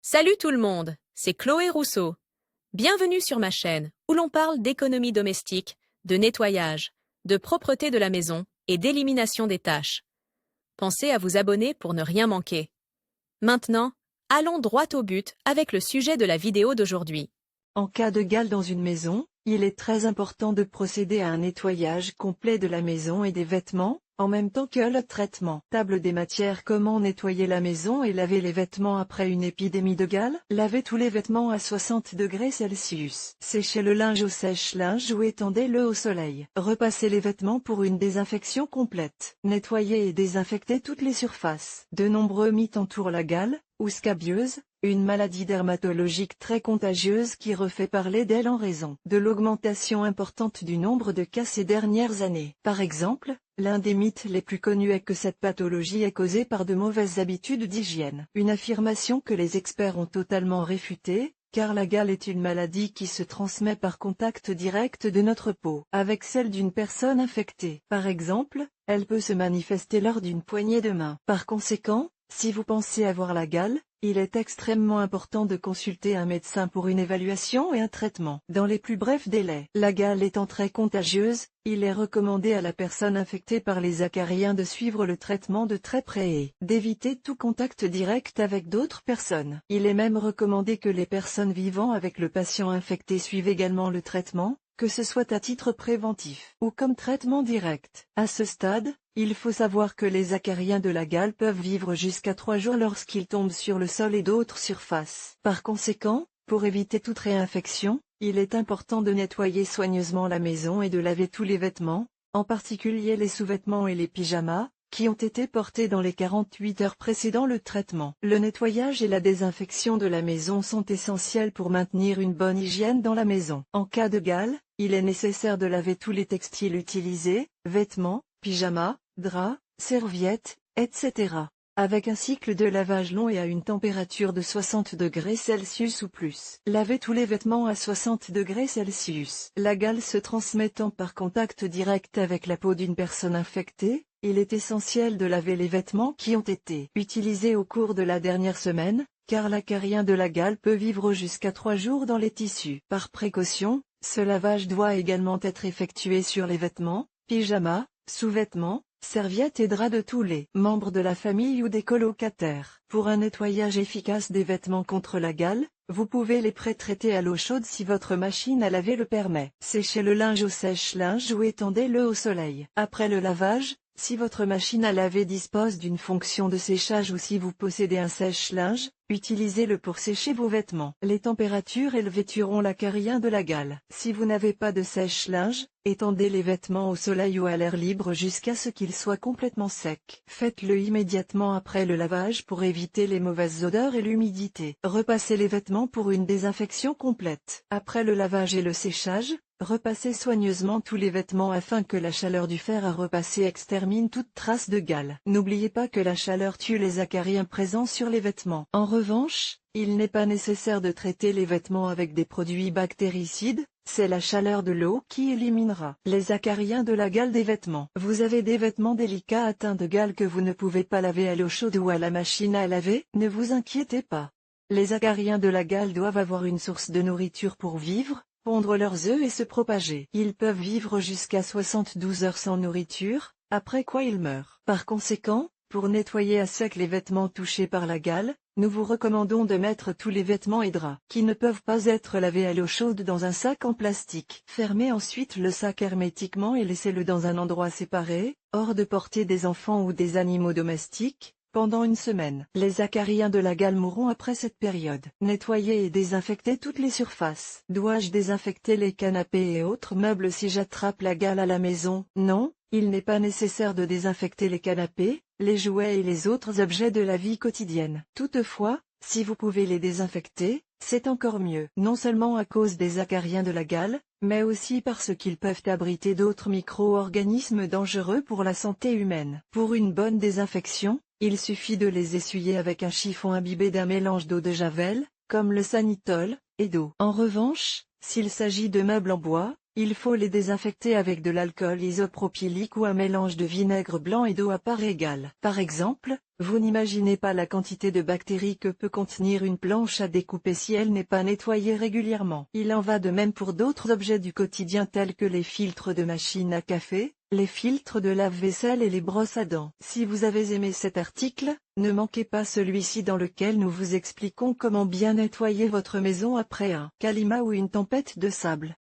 Salut tout le monde, c'est Chloé Rousseau. Bienvenue sur ma chaîne où l'on parle d'économie domestique, de nettoyage, de propreté de la maison et d'élimination des tâches. Pensez à vous abonner pour ne rien manquer. Maintenant, allons droit au but avec le sujet de la vidéo d'aujourd'hui. En cas de gale dans une maison, il est très important de procéder à un nettoyage complet de la maison et des vêtements, en même temps que le traitement. Table des matières. Comment nettoyer la maison et laver les vêtements après une épidémie de gale? Lavez tous les vêtements à 60 degrés Celsius. Séchez le linge au sèche-linge ou étendez-le au soleil. Repassez les vêtements pour une désinfection complète. Nettoyez et désinfectez toutes les surfaces. De nombreux mythes entourent la gale, ou scabieuse, une maladie dermatologique très contagieuse qui refait parler d'elle en raison de l'augmentation importante du nombre de cas ces dernières années. Par exemple, l'un des mythes les plus connus est que cette pathologie est causée par de mauvaises habitudes d'hygiène. Une affirmation que les experts ont totalement réfutée, car la gale est une maladie qui se transmet par contact direct de notre peau avec celle d'une personne infectée. Par exemple, elle peut se manifester lors d'une poignée de main. Par conséquent, si vous pensez avoir la gale, il est extrêmement important de consulter un médecin pour une évaluation et un traitement dans les plus brefs délais. La gale étant très contagieuse, il est recommandé à la personne infectée par les acariens de suivre le traitement de très près et d'éviter tout contact direct avec d'autres personnes. Il est même recommandé que les personnes vivant avec le patient infecté suivent également le traitement, que ce soit à titre préventif ou comme traitement direct. À ce stade, il faut savoir que les acariens de la gale peuvent vivre jusqu'à 3 jours lorsqu'ils tombent sur le sol et d'autres surfaces. Par conséquent, pour éviter toute réinfection, il est important de nettoyer soigneusement la maison et de laver tous les vêtements, en particulier les sous-vêtements et les pyjamas, qui ont été portés dans les 48 heures précédant le traitement. Le nettoyage et la désinfection de la maison sont essentiels pour maintenir une bonne hygiène dans la maison. En cas de gale, il est nécessaire de laver tous les textiles utilisés, vêtements, pyjamas, draps, serviettes, etc. avec un cycle de lavage long et à une température de 60 degrés Celsius ou plus. Lavez tous les vêtements à 60 degrés Celsius. La gale se transmettant par contact direct avec la peau d'une personne infectée, il est essentiel de laver les vêtements qui ont été utilisés au cours de la dernière semaine, car l'acarien de la gale peut vivre jusqu'à 3 jours dans les tissus. Par précaution, ce lavage doit également être effectué sur les vêtements, pyjamas, sous-vêtements, serviettes et draps de tous les membres de la famille ou des colocataires. Pour un nettoyage efficace des vêtements contre la gale, vous pouvez les pré-traiter à l'eau chaude si votre machine à laver le permet. Séchez le linge au sèche-linge ou étendez-le au soleil. Après le lavage, si votre machine à laver dispose d'une fonction de séchage ou si vous possédez un sèche-linge, utilisez-le pour sécher vos vêtements. Les températures élevées tueront l'acarien de la gale. Si vous n'avez pas de sèche-linge, étendez les vêtements au soleil ou à l'air libre jusqu'à ce qu'ils soient complètement secs. Faites-le immédiatement après le lavage pour éviter les mauvaises odeurs et l'humidité. Repassez les vêtements pour une désinfection complète. Après le lavage et le séchage, repassez soigneusement tous les vêtements afin que la chaleur du fer à repasser extermine toute trace de gale. N'oubliez pas que la chaleur tue les acariens présents sur les vêtements. En revanche, il n'est pas nécessaire de traiter les vêtements avec des produits bactéricides, c'est la chaleur de l'eau qui éliminera les acariens de la gale des vêtements. Vous avez des vêtements délicats atteints de gale que vous ne pouvez pas laver à l'eau chaude ou à la machine à laver? Ne vous inquiétez pas. Les acariens de la gale doivent avoir une source de nourriture pour vivre, pondre leurs œufs et se propager. Ils peuvent vivre jusqu'à 72 heures sans nourriture, après quoi ils meurent. Par conséquent, pour nettoyer à sec les vêtements touchés par la gale, nous vous recommandons de mettre tous les vêtements et draps qui ne peuvent pas être lavés à l'eau chaude dans un sac en plastique. Fermez ensuite le sac hermétiquement et laissez-le dans un endroit séparé, hors de portée des enfants ou des animaux domestiques, pendant une semaine. Les acariens de la gale mourront après cette période. Nettoyez et désinfectez toutes les surfaces. Dois-je désinfecter les canapés et autres meubles si j'attrape la gale à la maison? Non, il n'est pas nécessaire de désinfecter les canapés, les jouets et les autres objets de la vie quotidienne. Toutefois, si vous pouvez les désinfecter, c'est encore mieux. Non seulement à cause des acariens de la gale, mais aussi parce qu'ils peuvent abriter d'autres micro-organismes dangereux pour la santé humaine. Pour une bonne désinfection, il suffit de les essuyer avec un chiffon imbibé d'un mélange d'eau de javel, comme le Sanitol, et d'eau. En revanche, s'il s'agit de meubles en bois, Il faut les désinfecter avec de l'alcool isopropylique ou un mélange de vinaigre blanc et d'eau à part égale. Par exemple, vous n'imaginez pas la quantité de bactéries que peut contenir une planche à découper si elle n'est pas nettoyée régulièrement. Il en va de même pour d'autres objets du quotidien tels que les filtres de machine à café, les filtres de lave-vaisselle et les brosses à dents. Si vous avez aimé cet article, ne manquez pas celui-ci dans lequel nous vous expliquons comment bien nettoyer votre maison après un calima ou une tempête de sable.